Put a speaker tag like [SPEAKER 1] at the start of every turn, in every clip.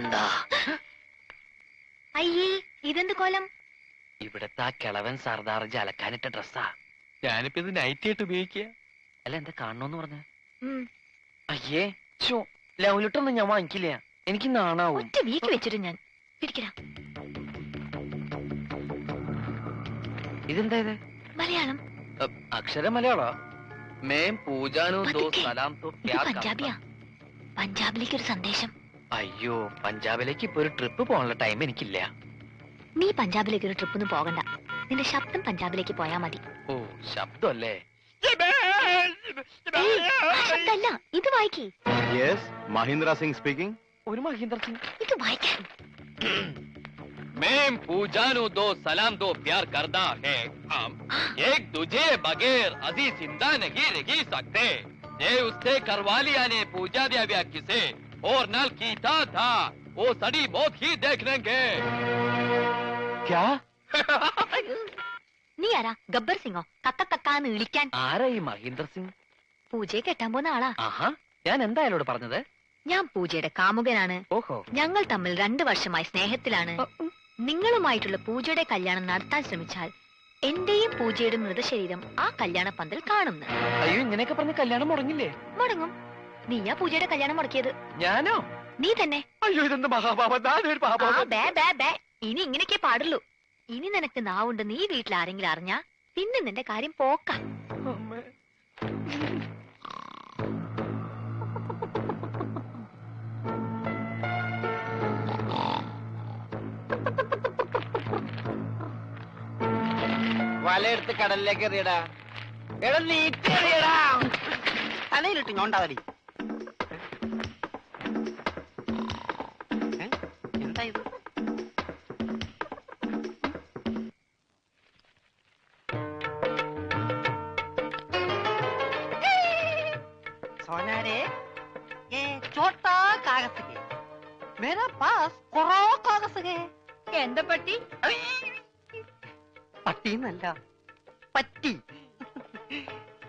[SPEAKER 1] എന്താ?
[SPEAKER 2] അയ്യേ, ഇതെന്ത് കോലം?
[SPEAKER 1] ഇവിടത്തെ ആ കിളവൻ സർദാർ അലക്കാനിട്ട ഡ്രസ്സാ. ഞാനിപ്പോ ഇത് നൈറ്റ് ആയിട്ട് ഉപയോഗിക്കുക. അല്ല, എന്താ കാണണോന്ന് പറഞ്ഞ? അയ്യേ, ലൗലിട്ടൊന്നും ഞാൻ വാങ്ങിക്കില്ല, എനിക്ക് നാണാവും.
[SPEAKER 2] ഒറ്റ വീക്ക് വെച്ചിട്ട് ഞാൻ പിടിക്കടാ.
[SPEAKER 1] ഇതെന്താ ഇത്?
[SPEAKER 2] മലയാളം.
[SPEAKER 1] അക്ഷരം മലയാളോ? മേം പൂജാനോ ദോ സലാം തോ ക്യാ?
[SPEAKER 2] പഞ്ചാബിയാ. പഞ്ചാബിലേക്ക് ഒരു സന്ദേശം.
[SPEAKER 1] അയ്യോ, പഞ്ചാബിലേക്ക് ഇപ്പൊ ഒരു ട്രിപ്പ് പോകാനുള്ള ടൈം എനിക്കില്ല.
[SPEAKER 2] നീ പഞ്ചാബിലേക്ക് ഒരു ട്രിപ്പൊന്നും പോകണ്ട. നിന്റെ ശബ്ദം പഞ്ചാബിലേക്ക് പോയാ മതി.
[SPEAKER 1] ഓ, ശബ്ദം അല്ലേ?
[SPEAKER 2] ശബ്ദല്ല, ഇത് വായിക്കേ.
[SPEAKER 3] മഹീന്ദ്ര സിംഗ് സ്പീക്കിംഗ്.
[SPEAKER 1] ഒരു മഹീന്ദ്ര സിംഗ്.
[SPEAKER 2] ഇത് വായിക്കാൻ.
[SPEAKER 1] मैं पूजानु दो सलाम दो प्यार करता है हम एक दूजे बगैर अजी जिंदा नहीं रह सकते। ये उससे करवा लिया ने पूजा दिया व्या किसे और नल कीता था वो सड़ी बहुत ही देख लेंगे। क्या?
[SPEAKER 2] നീ ആരാ? ഗബ്ബർ സിംഗോ? കക്ക കക്കാന്ന് വിളിക്കാൻ.
[SPEAKER 1] ആരാ ഈ മഹീന്ദ്ര സിംഗ്?
[SPEAKER 2] പൂജയെ കെട്ടാൻ പോന്ന ആളാ.
[SPEAKER 1] ആഹാ, ഞാൻ എന്താ അയാളോട് പറഞ്ഞത്?
[SPEAKER 2] ഞാൻ പൂജയുടെ കാമുകനാണ്.
[SPEAKER 1] ഓഹോ.
[SPEAKER 2] ഞങ്ങൾ തമ്മിൽ 2 വർഷമായി സ്നേഹത്തിലാണ്. നിങ്ങളുമായിട്ടുള്ള പൂജയുടെ കല്യാണം നടത്താൻ ശ്രമിച്ചാൽ എന്റെയും പൂജയുടെ മൃതശരീരം ആ കല്യാണ പന്തൽ കാണുന്നു.
[SPEAKER 1] അയ്യോ, ഇങ്ങനെയൊക്കെ പറഞ്ഞ കല്യാണം മുടങ്ങില്ലേ?
[SPEAKER 2] മുടങ്ങും. നീയാ പൂജയുടെ കല്യാണം മുടക്കിയത്.
[SPEAKER 1] ഞാനോ?
[SPEAKER 2] നീ തന്നെ.
[SPEAKER 1] അയ്യോ, ഇതെന്ത് മഹാപാപം!
[SPEAKER 2] ഇനി ഇങ്ങനെയൊക്കെ പാടുള്ളൂ. ഇനി നിനക്ക് നാവുണ്ട്. നീ വീട്ടിൽ ആരെങ്കിലും അറിഞ്ഞാ പിന്നെ നിന്റെ കാര്യം പോക്ക.
[SPEAKER 4] വലയെടുത്ത് കടലിലേക്ക് എറിയടാ. എടാ, നീറ്റ് എറിയടാ. തലയിലിട്ട് ഞോണ്ടാവലി. എന്താ ഇത്? सोनारे, ये छोटा कागज है। मेरा पास कोरा कागज है।
[SPEAKER 2] എന്താ പറ്റി?
[SPEAKER 4] പട്ടിന്നല്ല, പറ്റി.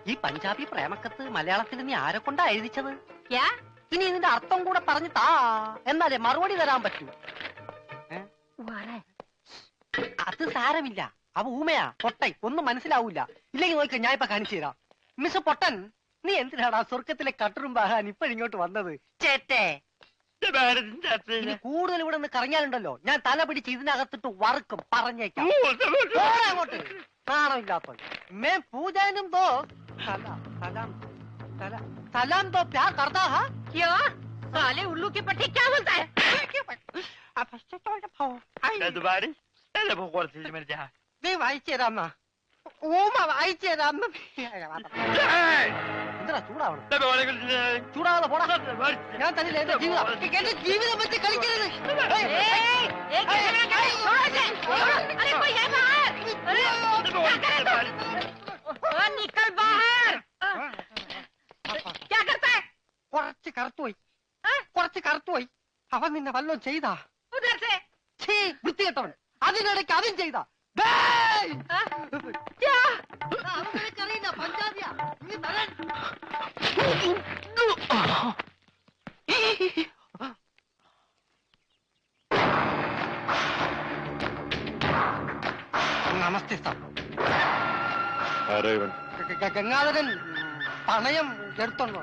[SPEAKER 4] ഈ പഞ്ചാബി പ്രേമക്കത്ത് മലയാളത്തിൽ നീ ആരെ കൊണ്ടാ എഴുതിച്ചത്? ഇനി ഇതിന്റെ അർത്ഥം കൂടെ പറഞ്ഞു താ, എന്നാലേ മറുപടി തരാൻ പറ്റൂ. അത് സാരമില്ല, അവ ഊമയാ, പൊട്ടൻ, ഒന്നും മനസ്സിലാവൂല. ഇല്ലെങ്കിൽ നോക്ക, ഞാൻ ഇപ്പൊ കാണിച്ചു തരാം. മിസ് പൊട്ടൻ, നീ എന്തിനാടാ സ്വർഗത്തിലെ കട്ടറും ബാഹാൻ ഇപ്പോഴിങ്ങോട്ട് വന്നത്? ചേട്ടേ, കൂടുതൽ ഇവിടെ നിന്ന് കറങ്ങിയാലുണ്ടല്ലോ ഞാൻ തല പിടിച്ച് ഇതിനകത്തിട്ട് വറുക്കും, പറഞ്ഞേക്കാം. അങ്ങോട്ട് നാണമില്ലാത്ത മേ പൂജാനും ദോ സലാം ദോ പ്യാർ കർത്താ ഹാ.
[SPEAKER 2] ക്യാ സാലേ ഉള്ളൂ की पट्टी क्या बोलता है?
[SPEAKER 4] നീ വായിച്ചു തരാമ്മ. ഊമ വായിച്ചു തരാമ്മ. എന്താ ചൂടാവണം? ചൂടാവാതെ പോടാ. ഞാൻ തന്നില്ല എന്റെ ജീവിതം. എന്റെ ജീവിതം വെച്ച് കളിക്കരുത്. കുറച്ച് കറുത്തുപോയി. അവൻ നിന്നെ വല്ലതും ചെയ്താ? വൃത്തികെട്ടവൻ. അതിനിടയ്ക്ക് അതും ചെയ്താ? പഞ്ചാബിയാ. നമസ്തേ സാർ. ഗംഗാധരൻ പണയം എടുത്തോണ്ടോ?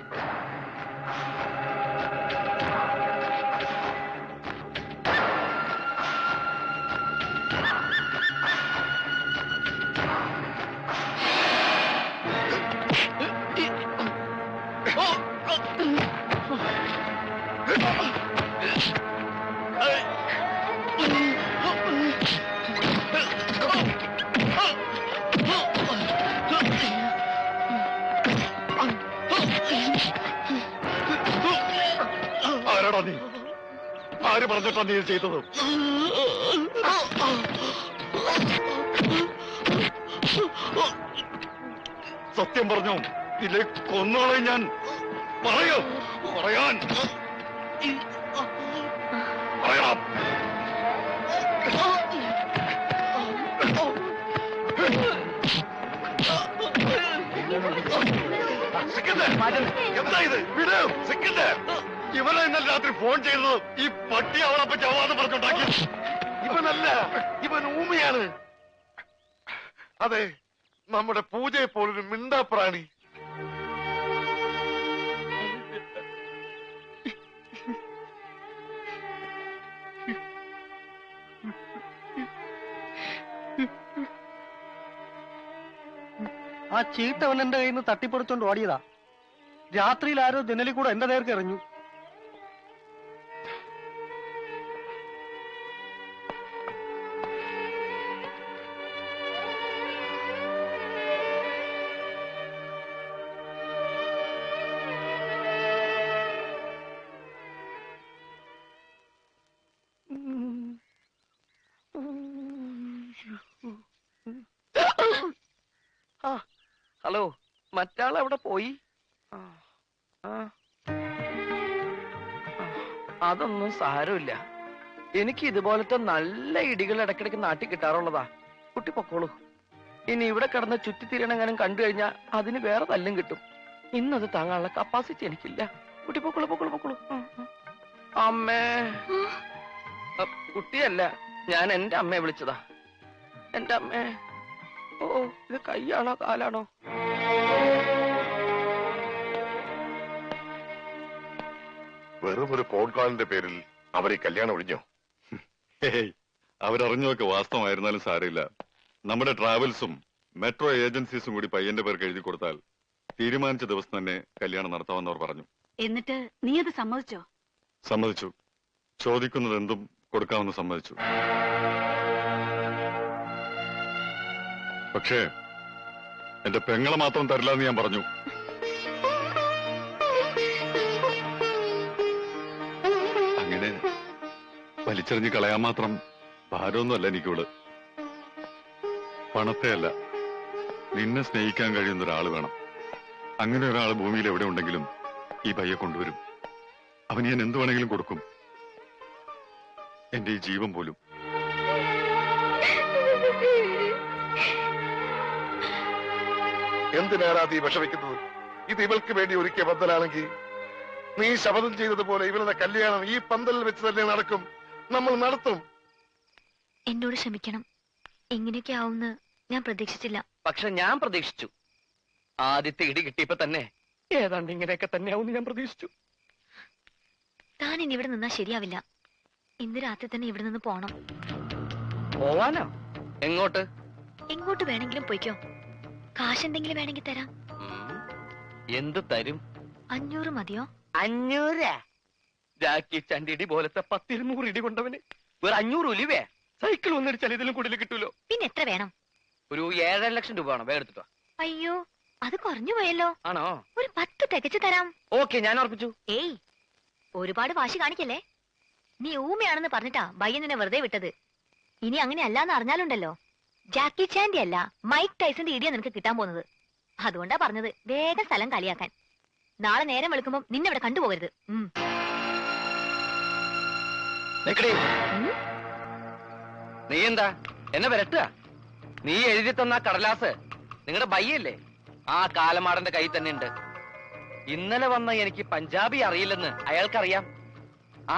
[SPEAKER 3] ആരാടാ നീ? ആര് പറഞ്ഞിട്ടാ നീ ചെയ്തത്? സത്യം പറഞ്ഞോ? ഇല്ലേ കൊന്നോളെ ഞാൻ. പറയോ? പറയാൻ പറയാം. എന്താ ഇത്? വിടൂ. ഇവനെ ഇന്നലെ രാത്രി ഫോൺ ചെയ്തത് ഈ പട്ടി അവളപ്പ ചവാന്ന് പറഞ്ഞുണ്ടാക്കി. ഇവനല്ല, ഇവൻ ഊമയാണ്. അതെ, നമ്മുടെ പൂജയെ പോലൊരു മിണ്ടാപ്രാണി.
[SPEAKER 4] ആ ചീട്ടവൻ എന്റെ കയ്യിൽ നിന്ന് തട്ടിപ്പറിച്ചോണ്ട് ഓടിയതാ. രാത്രിയിൽ ആരോ ജനലിൽ കൂടെ എന്റെ നേർക്ക് എറിഞ്ഞു.
[SPEAKER 1] ഹലോ, മറ്റാൾ എവിടെ പോയി? അതൊന്നും സാരമില്ല. എനിക്ക് ഇതുപോലത്തെ നല്ല ഇടികൾ ഇടയ്ക്കിടയ്ക്ക് നാട്ടിൽ കിട്ടാറുള്ളതാ. കുട്ടി പൊക്കോളൂ. ഇനി ഇവിടെ കിടന്ന് ചുറ്റിത്തിരിയണെങ്ങാനും കണ്ടു കഴിഞ്ഞാൽ അതിന് വേറെ തല്ലും കിട്ടും. ഇന്നത് താങ്ങാനുള്ള കപ്പാസിറ്റി എനിക്കില്ല. കുട്ടി പൊക്കോളൂ, പൊക്കോളൂ, പൊക്കോളൂ. അമ്മേ, കുട്ടിയല്ല, ഞാൻ എന്റെ അമ്മയെ വിളിച്ചതാ. എന്റെ അമ്മേ. ഓ, ഇത് കൈയാണോ കാലാണോ?
[SPEAKER 3] വെറും ഒരു ഫോൺ കോളിന്റെ പേരിൽ അവർ ഈ കല്യാണം ഒഴിഞ്ഞോ?
[SPEAKER 5] അവരറിഞ്ഞൊക്കെ വാസ്തവമായിരുന്നാലും സാരമില്ല. നമ്മുടെ ട്രാവൽസും മെട്രോ ഏജൻസീസും കൂടി പയ്യന്റെ പേർക്ക് എഴുതി കൊടുത്താൽ തീരുമാനിച്ച ദിവസം തന്നെ കല്യാണം നടത്താമെന്ന് അവർ പറഞ്ഞു.
[SPEAKER 6] എന്നിട്ട് നീ അത് സമ്മതിച്ചോ?
[SPEAKER 5] സമ്മതിച്ചു. ചോദിക്കുന്നത് എന്തും കൊടുക്കാമെന്ന് സമ്മതിച്ചു. പക്ഷേ എന്റെ പെങ്ങളെ മാത്രം തരില്ല എന്ന് ഞാൻ പറഞ്ഞു. അങ്ങനെ വലിച്ചെറിഞ്ഞ് കളയാൻ മാത്രം ഭാരമൊന്നുമല്ല എനിക്കുള്ളത്. പണത്തെ അല്ല, നിന്നെ സ്നേഹിക്കാൻ കഴിയുന്ന ഒരാൾ വേണം. അങ്ങനെ ഒരാൾ ഭൂമിയിൽ എവിടെ ഉണ്ടെങ്കിലും ഈ പയ്യെ കൊണ്ടുവരും. അവന് ഞാൻ എന്തു വേണമെങ്കിലും കൊടുക്കും, എന്റെ ഈ ജീവൻ പോലും.
[SPEAKER 3] എന്തിനാണ് നീ വിഷമിക്കുന്നത്? ഇത് ഇവൾക്ക് വേണ്ടി ഒരുക്കിയ പന്തലാണെങ്കിൽ നീ ശപഥം ചെയ്തതുപോലെ ഇവരുടെ കല്യാണം ഈ പന്തലിൽ വെച്ച് തന്നെ നടക്കും. നമ്മൾ നടത്തും.
[SPEAKER 2] എന്നോട് ക്ഷമിക്കണം. ഇങ്ങനെയൊക്കെ ആവുമെന്ന് ഞാൻ പ്രതീക്ഷിച്ചില്ല.
[SPEAKER 1] പക്ഷെ ഞാൻ പ്രതീക്ഷിച്ചു. ആദ്യത്തെ ഇടി കിട്ടിയപ്പോ തന്നെ ഏതാണ്ട് ഇങ്ങനെയൊക്കെ തന്നെയാവും ഞാൻ പ്രതീക്ഷിച്ചു.
[SPEAKER 2] താൻ ഇനി ഇവിടെ നിന്നാ ശരിയാവില്ല. ഇന്ന് രാത്രി തന്നെ ഇവിടെ നിന്ന് പോണം.
[SPEAKER 1] പോവാനോ? എങ്ങോട്ട്?
[SPEAKER 2] എങ്ങോട്ട് വേണമെങ്കിലും പോയിക്കോ. കാശ് എന്തെങ്കിലും വേണമെങ്കിൽ തരാം.
[SPEAKER 1] എന്ത് തരും?
[SPEAKER 2] 500 മതിയോ?
[SPEAKER 1] 500? ജാക്കി ചണ്ടിടി പോലത്തെ 10-200 ഇടി കൊണ്ടവന് വേറെ 500 ഒലിവേ സൈക്കിൾ ഒന്നിടിച്ചാൽ ഇതിലും കൂടുതൽ കിട്ടൂലോ.
[SPEAKER 2] പിന്നെ എത്ര വേണം?
[SPEAKER 1] ഒരു 7.5 ലക്ഷം രൂപ വേണം. വേഗം എടുത്തിട്ടോ.
[SPEAKER 2] അയ്യോ, അത് കുറഞ്ഞു പോയല്ലോ.
[SPEAKER 1] ആണോ?
[SPEAKER 2] ഒരു 10 തികച്ചു തരാം.
[SPEAKER 1] ഓക്കെ, ഞാൻ ഉറപ്പിച്ചു.
[SPEAKER 2] ഏയ്, ഒരുപാട് വാശി കാണിക്കല്ലേ. നീ ഊമയാണെന്ന് പറഞ്ഞിട്ടാ ബയ്യൻ നിന്നെ വെറുതെ വിട്ടത്. ഇനി അങ്ങനെ അല്ലാന്ന് അറിഞ്ഞാലുണ്ടല്ലോ, ജാക്കി ചാൻഡി അല്ല മൈക്ക് ടൈസന്റെ ഇടിയാ നിനക്ക് കിട്ടാൻ പോകുന്നത്. അതുകൊണ്ടാ പറഞ്ഞത് വേഗം സ്ഥലം കളിയാക്കാൻ. നാളെ നേരം വെളുക്കുമ്പോ നിന്നെ ഇവിടെ കണ്ടുപോകരുത്.
[SPEAKER 1] നീ എന്താ എന്നെ വരട്ടുക? നീ എഴുതി തന്ന കടലാസ് നിങ്ങളുടെ ബയ്യല്ലേ? ആ കാലമാടന്റെ കയ്യിൽ തന്നെ ഉണ്ട്. ഇന്നലെ വന്ന എനിക്ക് പഞ്ചാബി അറിയില്ലെന്ന് അയാൾക്കറിയാം.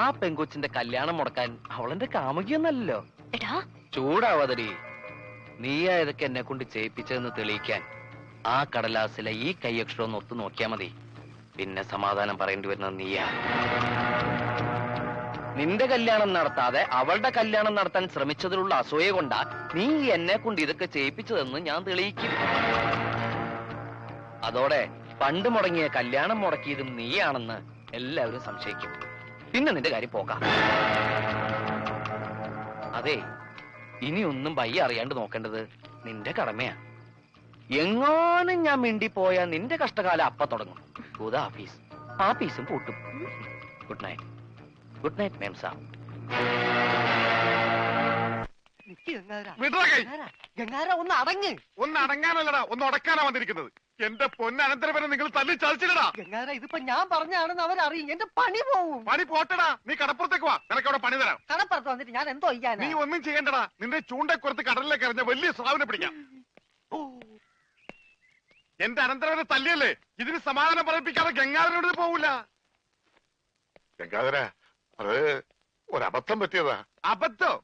[SPEAKER 1] ആ പെങ്കൊച്ചിന്റെ കല്യാണം മുടക്കാൻ അവളെന്റെ കാമുകിയൊന്നല്ലോ.
[SPEAKER 2] എടാ,
[SPEAKER 1] ചൂടാവാതടി. നീയാ ഇതൊക്കെ എന്നെ കൊണ്ട് ചെയ്യിപ്പിച്ചതെന്ന് തെളിയിക്കാൻ ആ കടലാസിലെ ഈ കൈയക്ഷരം ഒന്ന് ഒത്തു നോക്കിയാ മതി. പിന്നെ സമാധാനം പറയേണ്ടി വരുന്നത് നീയാ. നിന്റെ കല്യാണം നടത്താതെ അവളുടെ കല്യാണം നടത്താൻ ശ്രമിച്ചതിലുള്ള അസൂയ കൊണ്ടാ നീ എന്നെ കൊണ്ട് ഇതൊക്കെ ചെയ്യിപ്പിച്ചതെന്ന് ഞാൻ തെളിയിക്കും. അതോടെ പണ്ട് മുടങ്ങിയ കല്യാണം മുടക്കിയതും നീയാണെന്ന് എല്ലാവരും സംശയിക്കും. പിന്നെ നിന്റെ കാര്യം പോകാം. അതെ, ഇനിയൊന്നും ബയ്യ അറിയാണ്ട് നോക്കേണ്ടത് നിന്റെ കടമയാ. എങ്ങാനും ഞാൻ മിണ്ടിപ്പോയാ നിന്റെ കഷ്ടകാലം അപ്പ തുടങ്ങും. ആഫീസ് ആഫീസും പൂട്ടും. Good night. Good night ma'am sir.
[SPEAKER 4] ഗംഗാര ഒന്ന് അടങ്ങ്.
[SPEAKER 3] ഒന്ന് അടങ്ങാനല്ലടാ, ഒന്ന് ഉടക്കാനാ വന്നിരിക്കുന്നത്. എന്റെ പൊന്നനന്തരവനെ നിങ്ങൾ തല്ലി ചതിച്ചില്ലടാ.
[SPEAKER 4] ഗംഗാര ഇതിപ്പോ ഞാൻ പറഞ്ഞാണെന്ന് അവരറിയും. എന്റെ പണി പോവും.
[SPEAKER 3] പണി പോട്ടടാ, നീ കടപ്പുറത്തേക്ക് വാ, നിനക്ക് അവിടെ പണി തരാം.
[SPEAKER 4] കടപ്പുറത്ത് വന്നിട്ട് ഞാൻ എന്തോ ചെയ്യാൻ?
[SPEAKER 3] നീ ഒന്നും ചെയ്യണ്ടടാ. നിന്റെ ചൂണ്ടക്കുറത്ത് കടലിലേക്ക് എറിഞ്ഞ വലിയ സ്രാവിനെ പിടിക്കാം. എന്റെ അനന്തരവനെ തല്ലിയല്ലേ, ഇതിന് സമാധാനം പറയിപ്പിക്കാതെ ഗംഗാധരനോട് പോവില്ല. ഗംഗാധര അത് ഒരബദ്ധം പറ്റിയതാ.
[SPEAKER 7] അബദ്ധം?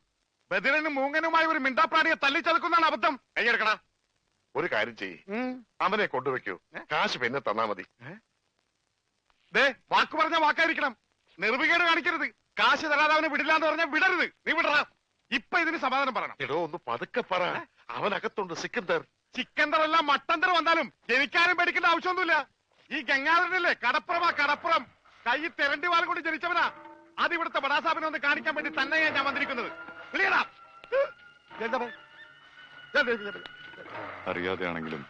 [SPEAKER 7] ബദിരനും മൂങ്ങനുമായി ഒരു മിണ്ടാപ്രാണിയെ തല്ലിച്ചതക്കുന്നതാണ് അബദ്ധം.
[SPEAKER 3] കൈയെടുക്കണ. ഒരു കാര്യം ചെയ്യ്, അവനെ കൊണ്ടുവെക്കൂ. കാശ് പിന്നെ തന്നാ മതി.
[SPEAKER 7] ദേ, വാക്ക് പറഞ്ഞ വാക്കായിരിക്കണം. നിർവികേട് കാണിക്കരുത്. കാശ് തരാതെ അവനെ വിടില്ലാന്ന് പറഞ്ഞാൽ വിടരുത്. നീ വിടറാ. ഇപ്പൊ ഇതിന് സമാധാനം പറയണം.
[SPEAKER 3] എടോ ഒന്ന് പതുക്കെ പറ. അവനകത്തുണ്ട് സിക്കന്ദർ.
[SPEAKER 7] ചിക്കന്തറല്ല മട്ടന്തർ വന്നാലും എനിക്കാരും പേടിക്കേണ്ട ആവശ്യമൊന്നുമില്ല. ഈ ഗംഗാധരനല്ലേ കടപ്പുറം. കൈ തെരണ്ടി വാൽ കൊണ്ട് ജനിച്ചവനാ. അത് ഇവിടുത്തെ ബടാസാബിനെ ഒന്ന് കാണിക്കാൻ വേണ്ടി തന്നെയാ ഞാൻ വന്നിരിക്കുന്നത്. ക്ലിയറാ?
[SPEAKER 5] അറിയാതെയാണെങ്കിലും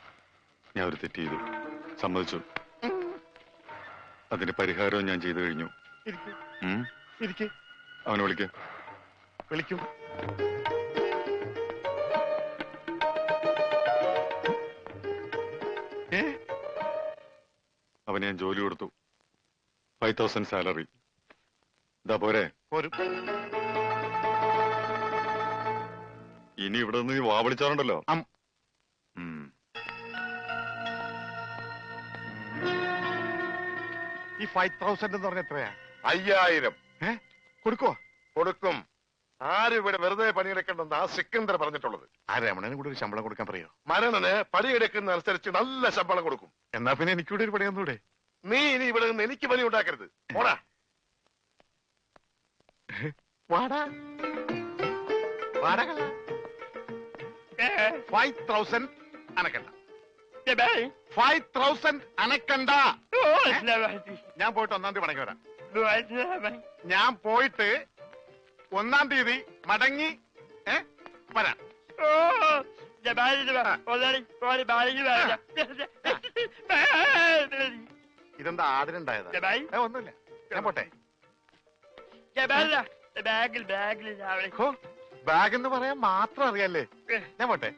[SPEAKER 5] ഞാൻ ഒരു തെറ്റ് ചെയ്തു, സമ്മതിച്ചു. അതിന് പരിഹാരവും ഞാൻ ചെയ്തു കഴിഞ്ഞു. അവനെ
[SPEAKER 7] വിളിക്കും.
[SPEAKER 5] അവന് ഞാൻ ജോലി കൊടുത്തു. 5,000 സാലറി. ഇതാ പോരെ? ഇനി ഇവിടെ നിന്ന് വാ വിളിച്ചാറുണ്ടല്ലോ.
[SPEAKER 7] ഈ 5,000 എന്ന് പറഞ്ഞ എത്രയാ?
[SPEAKER 3] 5000.
[SPEAKER 7] കൊടുക്കോ?
[SPEAKER 3] കൊടുക്കും. ആരും ഇവിടെ വെറുതെ പണിയെടുക്കണ്ടെന്ന് ആ സിക്കന്ദർ പറഞ്ഞിട്ടുള്ളത്.
[SPEAKER 7] ആ രമണന് കൂടെ ഒരു ശമ്പളം കൊടുക്കാൻ പറയോ?
[SPEAKER 3] മരണന് പണിയെടുക്കുന്ന അനുസരിച്ച് നല്ല ശമ്പളം കൊടുക്കും.
[SPEAKER 7] എന്നാ പിന്നെ എനിക്കൂടെ ഒരു പണിയൊന്നൂടെ?
[SPEAKER 3] നീ ഇനി ഇവിടെ നിന്ന് എനിക്ക് പണി ഉണ്ടാക്കരുത്. പോടാ.
[SPEAKER 7] വാടാ 5,000 അനക്കണ്ട. 5,000 അനക്കണ്ട. ഞാൻ പോയിട്ട് 1-ാം തീയതി മടങ്ങി വരാം. ഞാൻ പോയിട്ട് 1-ാം തീയതി മടങ്ങി വരാം. ഇതെന്താ ആദരണ്ടായതാ? ഒന്നുമില്ല, ഞാൻ പോട്ടെ. ബാഗ് എന്ന് പറയാൻ മാത്രം അറിയാല്ലേ? ഞാൻ പോട്ടെ.